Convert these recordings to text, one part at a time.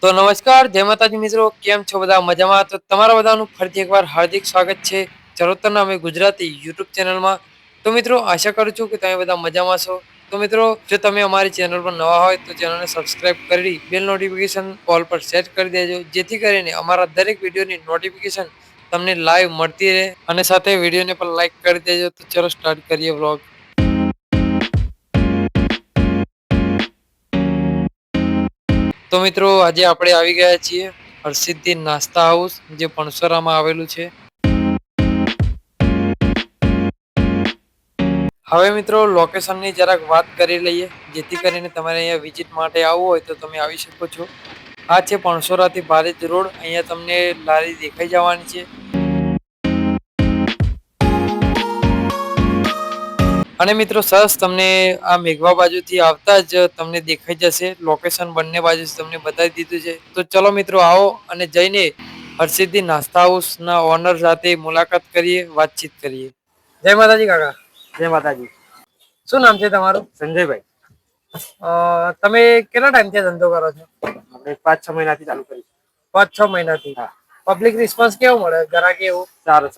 તો નમસ્કાર, જય માતાજી મિત્રો, કેમ છો બધા મજામાં? તો તમારા બધાનું ફરીથી એકવાર હાર્દિક સ્વાગત છે ચરોતરના અમે ગુજરાતી યુટ્યુબ ચેનલમાં. તો મિત્રો આશા કરું છું કે તમે બધા મજામાં છો. તો મિત્રો જો તમે અમારી ચેનલ પર નવા હોય તો ચેનલને સબસ્ક્રાઇબ કરી બેલ નોટિફિકેશન ઓલ પર સેટ કરી દેજો, જેથી કરીને અમારા દરેક વિડીયોની નોટિફિકેશન તમને લાઈવ મળતી રહે. અને સાથે વિડીયોને પણ લાઈક કરી દેજો. તો ચલો સ્ટાર્ટ કરીએ વ્લોગ. તો મિત્રો આજે આપણે આવી ગયા છીએ હરસિદ્ધિ નાસ્તા હાઉસ, જે પણસરામાં આવેલું છે. હવે મિત્રો લોકેશનની જરાક વાત કરી લઈએ, જેથી કરીને તમારે અહીંયા વિઝિટ માટે આવવું હોય તો તમે આવી શકો છો. આ છે પણસોરાથી ભારેજ રોડ. અહીંયા તમને લારી દેખાઈ જવાની છે. અને મિત્રો સરસ તમને આ મેઘવા બાજુથી આવતા જ તમને દેખાઈ જશે. લોકેશન બંને બાજુ તમને બતાવી દીધું છે. તો ચલો મિત્રો આવો અને જઈને હરસિદ્ધિ નાસ્તા હાઉસના ઓનર સાથે મુલાકાત કરીએ, વાતચીત કરીએ. જય માતાજી કાકા. જય માતાજી. શું નામ છે તમારું? સંજયભાઈ. તમે કેટલા ટાઈમથી ધંધો કરો છો? આપણે 5-6 મહિનાથી ચાલુ કરી. 5-6 મહિનાથી. પબ્લિક રિસ્પોન્સ કેવો મળે? ગ્રાહકી એવું સારું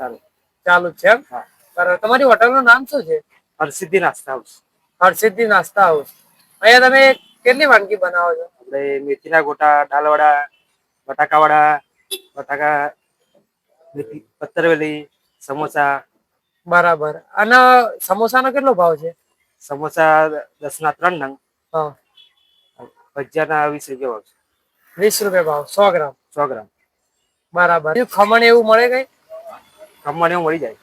ચાલુ જ છે એમ? બરાબર. તમારી હોટલનું નામ શું છે? હરસિદ્ધિ નાસ્તા હાઉસ. હરસિદ્ધિ નાસ્તા હાઉસ. અહીંયા તમે કેટલી વાનગી બનાવો છો? આપણે મેથીના ગોટા, દાલવડા, બટાકા, પત્તરવેલી, સમોસા. બરાબર. અને સમોસાનો કેટલો ભાવ છે? સમોસા 10 ના 3 નંગ. હા. ભજીયાના 20 રૂપિયા ભાવ છે. 20 રૂપિયા ભાવ 100 ગ્રામ. 100 ગ્રામ. બરાબર. ખમણ એવું મળે કઈ? ખમણ એવું મળી જાય.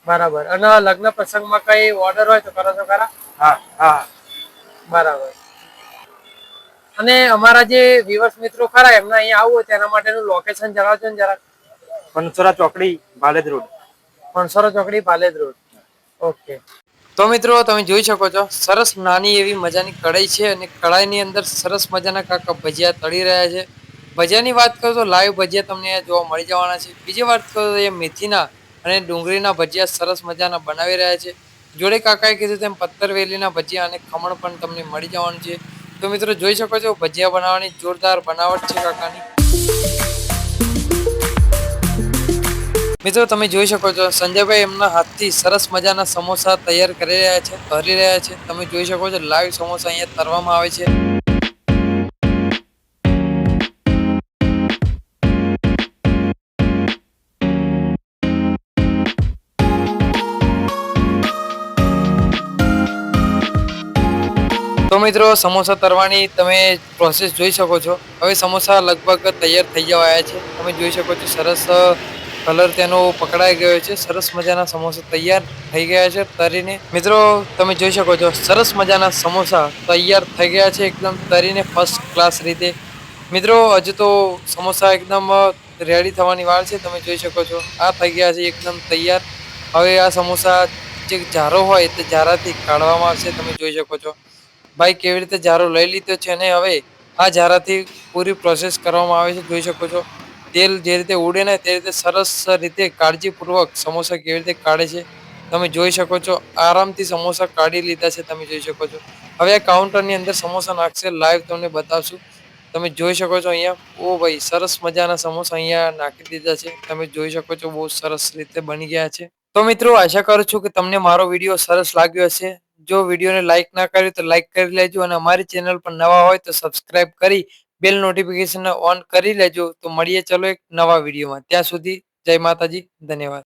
બરાબર. અને લગ્ન પ્રસંગમાં કઈ ઓર્ડર હોય તો કરો છો ખરા? હા. બરાબર. અને અમારા જે વ્યુઅર્સ મિત્રો ખરા એમને અહીંયા આવવું હોય તેના માટેનું લોકેશન જણાવજો ને જરા. પણસોરા ચોકડી, ભાલેજ રોડ. પણસોરા ચોકડી, ભાલેજ રોડ. ઓકે. તો મિત્રો તમે જોઈ શકો છો, સરસ નાની એવી મજાની કઢાઈ છે. અને કઢાઈની અંદર સરસ મજાના કાકા ભજીયા તળી રહ્યા છે. ભજીયાની વાત કરું તો લાઈવ ભજીયા તમને જોવા મળી જવાના છે. બીજી વાત કરું તો એ મેથીના અને ડુંગળીના ભજીયા સરસ મજાના બનાવી રહ્યા છે. જોડે કાકાએ કીધું તેમ પત્તરવેલીના ભજીયા અને ખમણ પણ તમને મળી જવાનું છે. તો મિત્રો જોઈ શકો છો, ભજીયા બનાવવાની જોરદાર બનાવટ છે કાકાની. મિત્રો તમે જોઈ શકો છો, સંજયભાઈ એમના હાથથી સરસ મજાના સમોસા તૈયાર કરી રહ્યા છે, ભરી રહ્યા છે. તમે જોઈ શકો છો લાઈવ સમોસા અહીંયા તરવામાં આવે છે. તો મિત્રો સમોસા તરવાની તમે પ્રોસેસ જોઈ શકો છો. હવે સમોસા લગભગ તૈયાર થઈ જવા આવ્યા છે. તમે જોઈ શકો છો સરસ કલર તેનો પકડાઈ ગયો છે. સરસ મજાના સમોસા તૈયાર થઈ ગયા છે તરીને. મિત્રો તમે જોઈ શકો છો સરસ મજાના સમોસા તૈયાર થઈ ગયા છે, એકદમ તરીને ફર્સ્ટ ક્લાસ રીતે. મિત્રો હજુ તો સમોસા એકદમ રેડી થવાની વાર છે. તમે જોઈ શકો છો આ થઈ ગયા છે એકદમ તૈયાર. હવે આ સમોસા જે જારો હોય તે જારાથી કાઢવામાં આવશે. તમે જોઈ શકો છો ભાઈ કેવી રીતે જારો લઈ લીધો છે. અને હવે આ જારાથી પૂરી પ્રોસેસ કરવામાં આવે છે. જોઈ શકો છો તેલ જે રીતે ઉડે ને તે રીતે સરસ રીતે કાળજીપૂર્વક સમોસા કેવી રીતે કાઢે છે. તમે જોઈ શકો છો આરામથી સમોસા કાઢી લીધા છે. તમે જોઈ શકો છો હવે આ કાઉન્ટરની અંદર સમોસા નાખશે. લાઈવ તમને બતાવશું. તમે જોઈ શકો છો અહીંયા ઓ ભાઈ સરસ મજાના સમોસા અહીંયા નાખી દીધા છે. તમે જોઈ શકો છો બહુ સરસ રીતે બની ગયા છે. તો મિત્રો આશા કરું છું કે તમને મારો વિડીયો સરસ લાગ્યો હશે. જો વિડીયોને લાઈક ના કર્યું તો લાઈક કરી લેજો. અને અમારી ચેનલ પર નવા હોય તો સબસ્ક્રાઇબ કરી બેલ નોટિફિકેશન ઓન કરી લેજો. તો મળીએ ચલો એક નવા વિડીયોમાં. ત્યાં સુધી જય માતાજી, ધન્યવાદ.